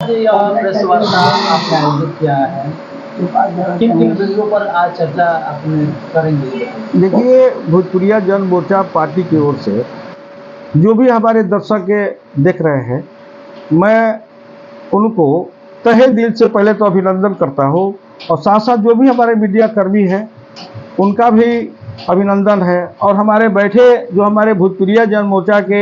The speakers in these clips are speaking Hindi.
प्रेस वार्ता आपने आयोजित किया है, किन किन बिंदुओं पर आज चर्चा आपने करेंगे? देखिए, भोजपुरिया जन मोर्चा पार्टी की ओर से जो भी हमारे दर्शक देख रहे हैं, मैं उनको तहे दिल से पहले तो अभिनंदन करता हूँ और साथ साथ जो भी हमारे मीडिया कर्मी हैं उनका भी अभिनंदन है। और हमारे बैठे जो हमारे भोजपुरिया जन मोर्चा के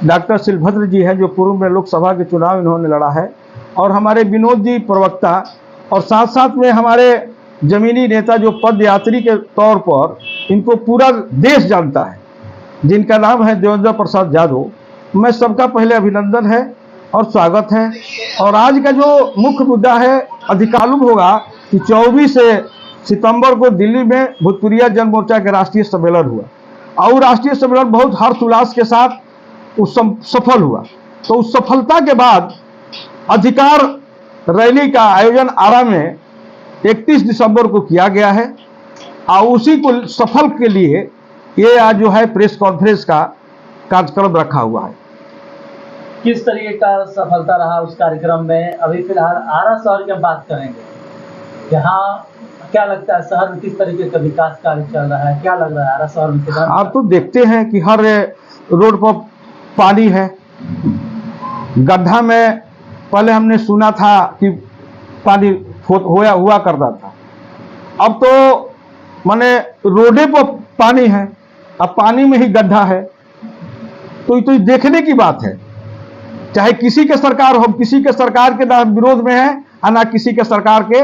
डॉक्टर शिलभद्र जी हैं, जो पूर्व में लोकसभा के चुनाव इन्होंने लड़ा है, और हमारे विनोद जी प्रवक्ता, और साथ साथ में हमारे जमीनी नेता जो पदयात्री के तौर पर इनको पूरा देश जानता है, जिनका नाम है देवेंद्र प्रसाद यादव। मैं सबका पहले अभिनंदन है और स्वागत है। और आज का जो मुख्य मुद्दा है, अधिकालुम होगा कि 24 सितंबर को दिल्ली में भोजपुरिया जन मोर्चा के राष्ट्रीय सम्मेलन हुआ और राष्ट्रीय सम्मेलन बहुत हर्ष उल्लास के साथ सफल हुआ। तो उस सफलता के बाद अधिकार रैली का आयोजन आरा में 31 दिसंबर को किया गया है और उसी को सफल के लिए ये आज जो है प्रेस कॉन्फ्रेंस का कार्यक्रम रखा हुआ है। किस तरीके का सफलता रहा उस कार्यक्रम में? अभी फिलहाल आरा शहर की बात करेंगे, यहाँ क्या लगता है शहर में किस तरीके का विकास कार्य चल रहा है? क्या लग रहा है आरा शहर में? आप तो देखते हैं कि हर रोड पर पानी है, गड्ढा में पहले हमने सुना था कि पानी हुआ करता था, अब तो माने रोडे पर पानी है, अब पानी में ही गड्ढा है। तो ये तो देखने की बात है, चाहे किसी के सरकार हो, किसी के सरकार के ना विरोध में है और ना किसी के सरकार के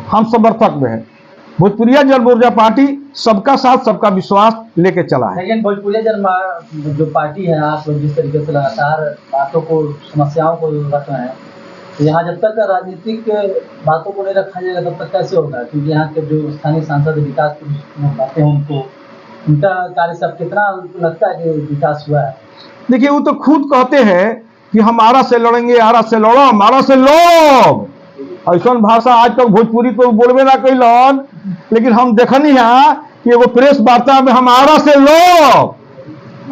हम समर्थक में है। भोजपुरिया जन मोर्चा पार्टी सबका साथ सबका विश्वास लेके चला है। लेकिन भोजपुरिया जन जो पार्टी है, आप लोग जिस तरीके से लगातार बातों को, समस्याओं को रख रहे हैं, तो यहाँ जब तक राजनीतिक बातों को नहीं रखा जाएगा तब तक कैसे होगा? क्योंकि यहाँ के जो स्थानीय सांसद विकास बातें हैं, उनका कार्य सब कितना लगता है कि विकास हुआ है? देखिए, वो तो खुद कहते हैं कि हम आरा से लड़ेंगे, आरा से लड़ो, आरा से लो। ऐसा भाषा आज तक भोजपुरी तो बोलबे ना कैलन, लेकिन हम देखनी है कि एगो प्रेस वार्ता में हम आरा से लो।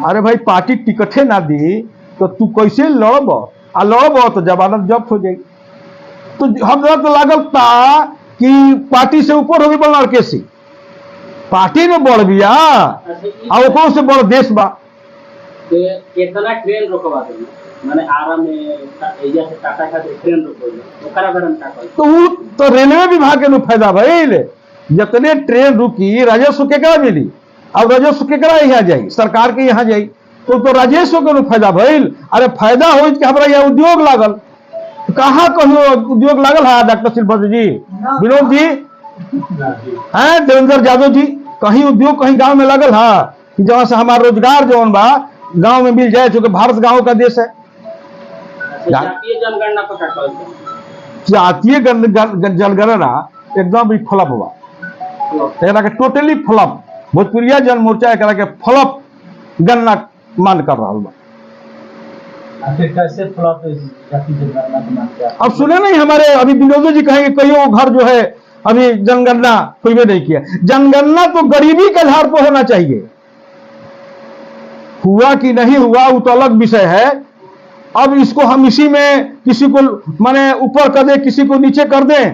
अरे भाई, पार्टी टिकटे ना दी तो तू कैसे लड़ब? आ लड़ब तो जमानत जब्त हो जाएगी। तो हम तो लागल था कि पार्टी से ऊपर होगी बल केसी, पार्टी में बढ़ बिया और से बड़ देश बा। कितना ट्रेन रोकवा देना, माने आरा में एजा से टाटा का ट्रेन रोको, ओकरा बरन का तो रेलवे विभाग के फायदा भइल। जितने ट्रेन रुकी राजस्व केकरा मिली, अब राजस्व केकरा यहाँ जाई, सरकार के यहाँ जाई, तो राजस्व के फायदा भइल। अरे फायदा हो कि हमारा यहाँ उद्योग लागल, तो कहाँ कहीं उद्योग लागल है? डॉक्टर शिलभद्र जी, विनोद जी हैं, देवेंद्र यादव जी, कहीं उद्योग कहीं गांव में लगल है कि जहां से हमारा रोजगार जौन बा गांव में मिल जाए, क्योंकि भारत गांव का देश है। जातीय जनगणना पर का कहल, जातीय जनगणना एकदम फ्लॉप हुआ, एकरा के टोटली फ्लॉप। भोजपुरिया जन मोर्चा एकरा के फ्लॉप गणना मान कर रहा बा। कैसे फ्लॉप जातीय जनगणना के मान के? अब सुने नहीं, हमारे अभी विनोद जी कहेंगे कईयों घर जो है अभी जनगणना कोई भी नहीं किया। जनगणना तो गरीबी के आधार पर होना चाहिए, हुआ कि नहीं हुआ वो तो अलग विषय है। अब इसको हम इसी में किसी को माने ऊपर कर दे, किसी को नीचे कर दें,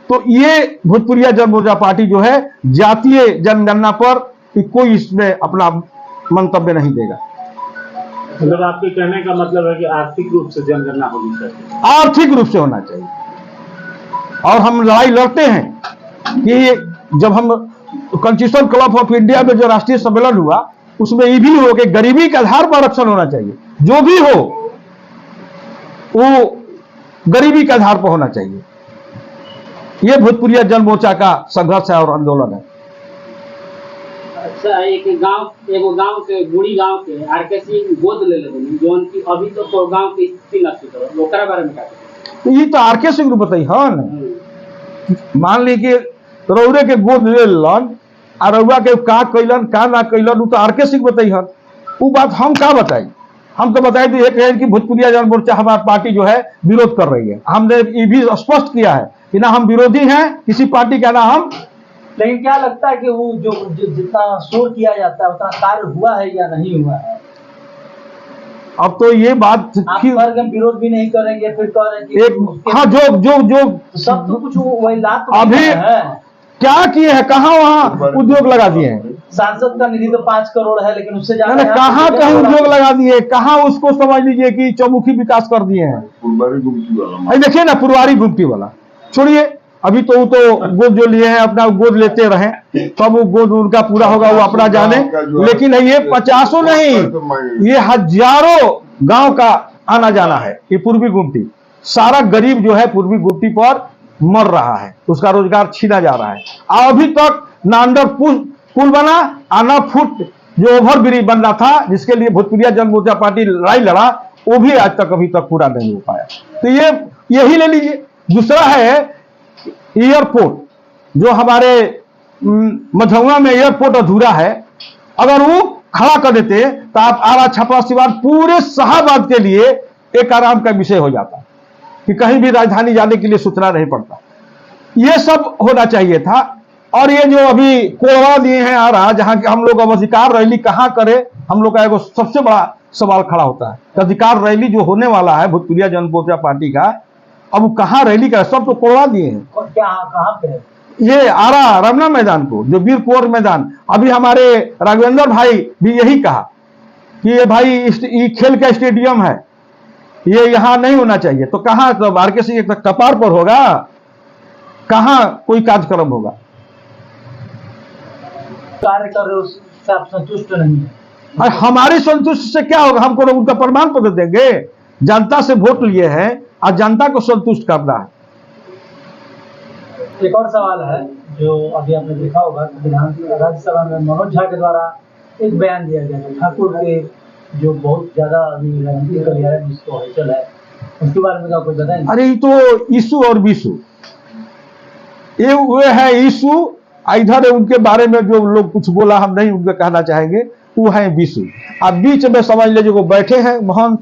तो ये भोजपुरिया जन मोर्चा पार्टी जो है जातीय जनगणना पर कोई इसमें अपना मंतव्य नहीं देगा। मतलब आपके कहने का मतलब है कि आर्थिक रूप से जनगणना होनी चाहिए, आर्थिक रूप से होना चाहिए। और हम लड़ाई लड़ते हैं कि जब हम कॉन्स्टिट्यूशन क्लब ऑफ इंडिया में जो राष्ट्रीय सम्मेलन हुआ, उसमें ये भी हो कि गरीबी के आधार पर आरक्षण होना चाहिए, जो भी हो वो गरीबी के आधार पर होना चाहिए। ये भोजपुरिया जन मोर्चा का संघर्ष है और आंदोलन है। अच्छा, एगो गांव के बूढ़ी गांव के आरकेसी गोद ले लेनी, जोन की अभी तो गांव की स्थिति न सुधरल, ओकरा बारे में क्या? तो ये तो आरके सिंह बताई हन, मान ली कि रौरे के गोद ले लन और रउआ के का कैलन का ना कैलन, तो आरके सिंह बताई हन। वो बात हम का बताई? हम तो बताए तो एक है कि भोजपुरिया जन मोर्चा हमारी पार्टी जो है विरोध कर रही है। हमने ये भी स्पष्ट किया है कि ना हम विरोधी हैं किसी पार्टी का, ना हम। लेकिन क्या लगता है कि वो जो जितना शोर किया जाता है उतना कार्य हुआ है या नहीं हुआ है? अब तो ये बात आप फिर वर्ग हम विरोध भी नहीं करेंगे, फिर कह रहे हैं कि एक, हाँ, जो जो जो तो सब तो कुछ वही लाभ तो अभी नहीं है। क्या किए हैं, कहाँ वहाँ उद्योग लगा दिए हैं, सांसद का निधि तो 5 करोड़ है, लेकिन उससे ज्यादा मैंने यहाँ कहाँ पे कहीं हो रहा उद्योग है। लगा दिए, कहाँ उसको समझ लीजिए कि चौमुखी विकास कर दिए हैं। अरे देखिए ना पुरवारी गुमटी वाला, छोड़िए, अभी तो वो तो गोद जो लिए हैं अपना गोद लेते रहे, तब वो गोद उनका पूरा होगा वो अपना जाने, लेकिन ये 50 नहीं, ये हजारों गांव का आना जाना है। ये पूर्वी गुमटी, सारा गरीब जो है पूर्वी गुमटी पर मर रहा है, उसका रोजगार छीना जा रहा है। अभी तक ना अंडर पुल बना, आना फुट जो ओवर ब्रिज बनना था, जिसके लिए भोजपुरिया जन मोर्चा पार्टी लड़ाई लड़ा, वो भी आज तक अभी तक पूरा नहीं हो पाया। तो ये यही ले लीजिए। दूसरा है एयरपोर्ट, जो हमारे मझौआ में एयरपोर्ट अधूरा है, अगर वो खड़ा कर देते तो आप आरा छपरा सिवान पूरे शाहबाद के लिए एक आराम का विषय हो जाता कि कहीं भी राजधानी जाने के लिए सोचना नहीं पड़ता। ये सब होना चाहिए था। और ये जो अभी कोड़वा दिए हैं आ रहा, जहां हम लोग अब अधिकार रैली कहां करें, हम लोग का एक सबसे बड़ा सवाल खड़ा होता है। अधिकार रैली जो होने वाला है भोजपुरिया जन मोर्चा पार्टी का, अब वो कहां रैली का, सब तो कोड़वा दिए हैं। और क्या कहाँ पे है? ये आरा रमना मैदान को, जो वीर कुंवर मैदान, अभी हमारे राघवेंद्र भाई भी यही कहा कि ये भाई ये खेल का स्टेडियम है, ये यहाँ नहीं होना चाहिए। तो कहाँ, तो आरके सिंह एक कपार पर होगा, कहाँ कोई कार्यक्रम होगा। कार्य कर रहे हो उससे आप संतुष्ट नहीं है? और हमारी संतुष्ट से क्या होगा, हमको उनका प्रमाण पत्र देंगे, जनता से वोट लिए हैं और जनता को संतुष्ट करना है। एक और सवाल है जो अभी आपने देखा होगा कि विधान राज्यसभा में मनोज झा के द्वारा एक बयान दिया गया था ठाकुर के, जो बहुत ज्यादा अभी राजनीति कर लिया है, जिसको हलचल है, उसके बारे में क्या कुछ बताएंगे? अरे ये तो ईसु और बीसु, ये वे है ईसु, इधर उनके बारे में जो लोग कुछ बोला हम नहीं उनका कहना चाहेंगे, वो है बीसु। अब बीच में समझ लीजिए वो बैठे हैं महंत,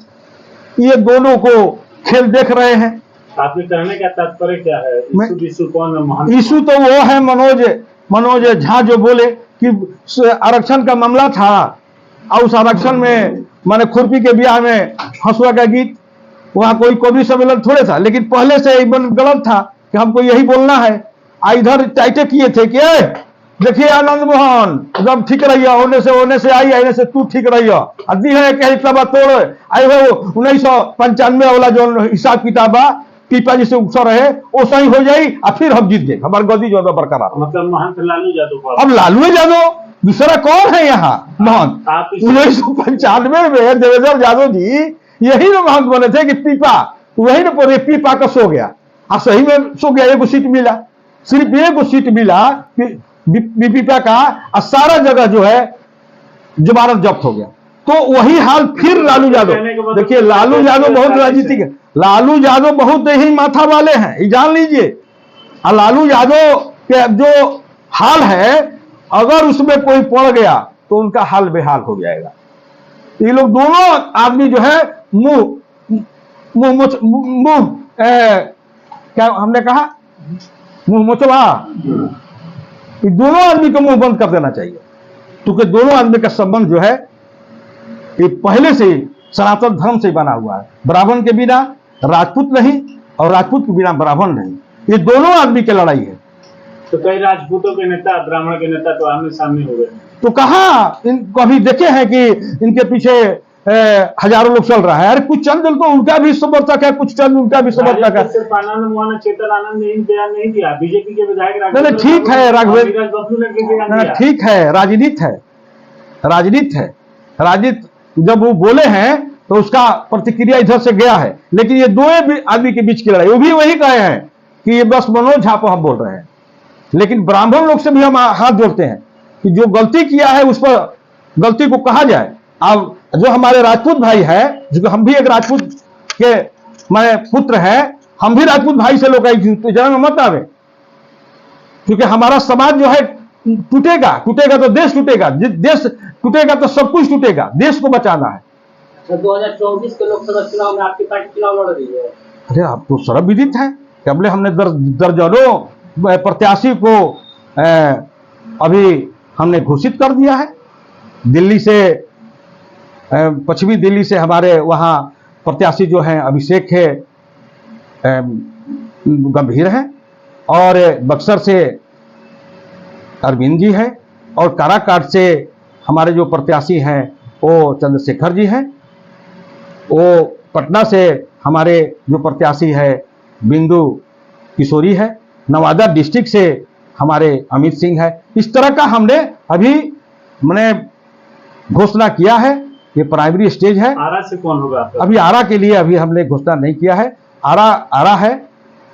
ये दोनों को खेल देख रहे हैं। आपके कहने का तात्पर्य क्या है? ईसु कौन है महंत? ईसु तो वो है मनोज झा, जो बोले कि आरक्षण का मामला था और उस आरक्षण में माने खुरपी के ब्याह में हंसुआ का गीत, वहां कोई कवि सम्मेलन थोड़े था, लेकिन पहले से एकदम गलत था कि हमको यही बोलना है। इधर टाइटे किए थे कि देखिए आनंद मोहन जब ठीक रहिए, होने से आई, आने से तू ठीक रहिए, अदी है कहीं तब तोड़ आई हो 1995 वाला जो हिसाब किताब पीपा जी से उठा रहे वो सही हो जाई और फिर हम जीत गए, हमारे गदी जो बरकरार। मतलब महंत लालू यादव। अब लालू यादव, दूसरा कौन है यहाँ महंत? 1995 में देवेंद्र यादव जी यही में महंत बने थे कि पीपा, वही ना पूरे पीपा का सो गया, और सही में सो गया, एक सीट मिला, सिर्फ एक सीट मिला पीपा का, और सारा जगह जो है जमानत जब्त हो गया। तो वही हाल फिर लालू यादव। देखिए लालू यादव बहुत राजनीतिक है, लालू यादव बहुत ही माथा वाले हैं, ये जान लीजिए। और लालू यादव के जो हाल है, अगर उसमें कोई पड़ गया तो उनका हाल बेहाल हो जाएगा। ये लोग दोनों आदमी जो है मुंह क्या हमने कहा, मुंह मोचवा, ये दोनों आदमी को मुंह बंद कर देना चाहिए, क्योंकि दोनों आदमी का संबंध जो है ये पहले से सनातन धर्म से बना हुआ है। ब्राह्मण के बिना राजपूत नहीं और राजपूत के बिना ब्राह्मण नहीं, ये दोनों आदमी की लड़ाई है। तो कई राजपूतों के नेता ब्राह्मण के नेता तो आमने सामने हो गए, तो कहाँ इनको अभी देखे हैं कि इनके पीछे हजारों लोग चल रहा है। अरे कुछ चंद तो उनका भी समर्थक है, कुछ चंद उनका भी समर्थक है। सिर्फ आनंद मोहन चेतन आनंद ने बयान नहीं दिया, बीजेपी के विधायक नहीं ठीक है राघवेंद्र, ठीक है, राजनीति है, राजनीति जब वो बोले हैं तो उसका प्रतिक्रिया इधर से गया है, लेकिन ये दो आदमी के बीच की लड़ाई, वो भी वही कहे हैं कि ये बस मनोज झा को हम बोल रहे हैं, लेकिन ब्राह्मण लोग से भी हम हाथ जोड़ते हैं कि जो गलती किया है उस पर गलती को कहा जाए। अब जो हमारे राजपूत भाई है, जो हम भी एक राजपूत के मैं पुत्र है, हम भी राजपूत भाई से लोग जन्म में मत आवे, क्योंकि हमारा समाज जो है टूटेगा तो देश टूटेगा, देश टूटेगा तो सब कुछ टूटेगा, देश को बचाना है। 2024 के लोकसभा चुनाव में आपकी पार्टी चुनाव लड़ रही है। अरे आप तो सर्वविदित है कि हमने दर्जनों प्रत्याशी को अभी हमने घोषित कर दिया है। दिल्ली से पश्चिमी दिल्ली से हमारे वहाँ प्रत्याशी जो हैं अभिषेक है गंभीर हैं, और बक्सर से अरविंद जी हैं, और काराकाट से हमारे जो प्रत्याशी हैं वो चंद्रशेखर जी हैं। वो पटना से हमारे जो प्रत्याशी है बिंदु किशोरी है। नवादा डिस्ट्रिक्ट से हमारे अमित सिंह है। इस तरह का हमने अभी मैंने घोषणा किया है। ये प्राइमरी स्टेज है। आरा से कौन होगा? अभी आरा के लिए अभी हमने घोषणा नहीं किया है। आरा है।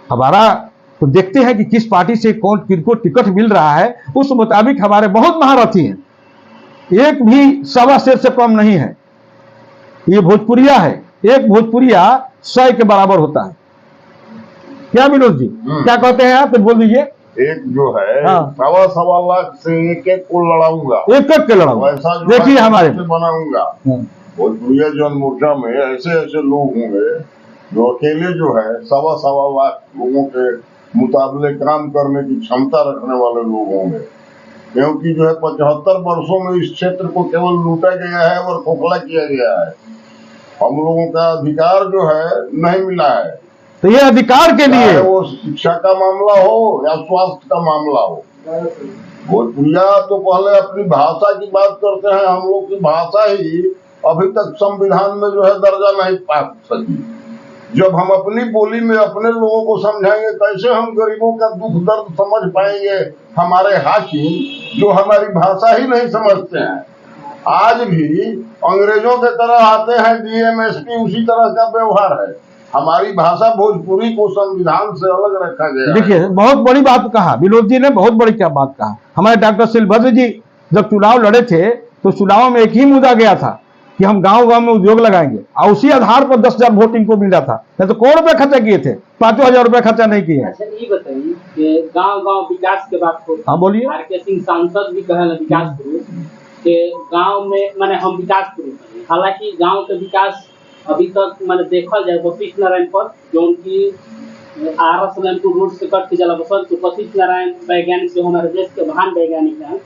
अब आरा तो देखते हैं कि किस पार्टी से कौन किनको टिकट मिल रहा है, उस मुताबिक हमारे बहुत महारथी हैं, एक भी सवा शेर से कम नहीं है। ये भोजपुरिया है, एक भोजपुरिया 100 के बराबर होता है। क्या विनोद जी क्या कहते हैं आप? बोल दीजिए। एक जो है हाँ। 1.25 लाख से एक को लड़ाऊंगा, एक के लड़ाऊंगा। वैसा जो देखिए हमारे बनाऊंगा। भोजपुरिया जन मोर्चा में ऐसे ऐसे लोग होंगे जो अकेले जो है 1.25 लाख लोगों के मुकाबले काम करने की क्षमता रखने वाले लोग होंगे, क्योंकि जो है 75 वर्षों में इस क्षेत्र को केवल लूटा गया है और खोखला किया गया है। हम लोगों का अधिकार जो है नहीं मिला है। तो ये अधिकार के लिए वो शिक्षा का मामला हो या स्वास्थ्य का मामला हो, भोजपुरिया तो पहले अपनी भाषा की बात करते हैं। हम लोग की भाषा ही अभी तक संविधान में जो है दर्जा नहीं पा सकी। जब हम अपनी बोली में अपने लोगों को समझाएंगे, कैसे हम गरीबों का दुख दर्द समझ पाएंगे? हमारे हाकिम जो हमारी भाषा ही नहीं समझते हैं, आज भी अंग्रेजों के तरह आते हैं, डीएम एसपी उसी तरह का व्यवहार है। हमारी भाषा भोजपुरी को संविधान से अलग रखा गया। देखिए बहुत बड़ी बात कहा विनोद जी ने, बहुत बड़ी क्या बात कहा। हमारे डॉक्टर शिलभद्र जी जब चुनाव लड़े थे तो चुनाव में एक ही मुद्दा गया था कि हम गांव गांव में उद्योग लगाएंगे, और उसी आधार पर 10,000 वोट इनको मिला था। नहीं तो करोड़ रुपए खर्चा किए थे, 5,000 रुपए खर्चा नहीं किए। अच्छा ये बताइए कि गांव विकास के बात हो। हाँ बोलिए। आर.के. सिंह सांसद भी कहे विकास करो कि गांव में माने हम विकास करो। हालांकि गांव के विकास अभी तक मैंने देखा जाए वशिष्ठ नारायण पर जो उनकी आरा सलेमपुर रोड से कट के जला बसंत, तो वशिष्ठ नारायण वैज्ञानिक जो हमारे देश के महान वैज्ञानिक हैं,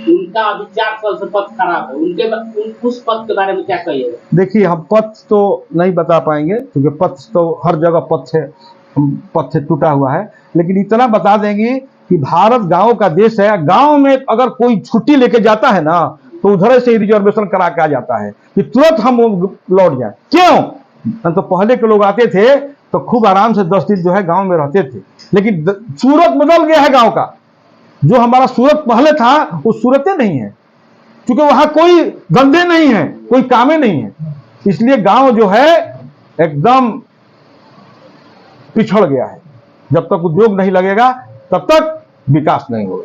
उनका अभी 4 साल से पथ खराब है। उनके उस पथ के बारे में क्या कहिएगा? देखिए हम पथ तो नहीं बता पाएंगे क्योंकि पथ तो हर जगह पथ टूटा हुआ है, लेकिन इतना बता देंगे कि भारत गांव का देश है। गांव में अगर कोई छुट्टी लेके जाता है ना तो उधर से रिजर्वेशन करा के आ जाता है कि तुरंत हम लौट जाए। क्यों? तो पहले के लोग आते थे तो खूब आराम से 10 दिन जो है गांव में रहते थे, लेकिन सूरत बदल गया है गांव का। जो हमारा सूरत पहले था वो सूरतें नहीं है, क्योंकि वहां कोई धंधे नहीं है, कोई कामें नहीं है, इसलिए गांव जो है एकदम पिछड़ गया है। जब तक उद्योग नहीं लगेगा तब तक विकास नहीं होगा।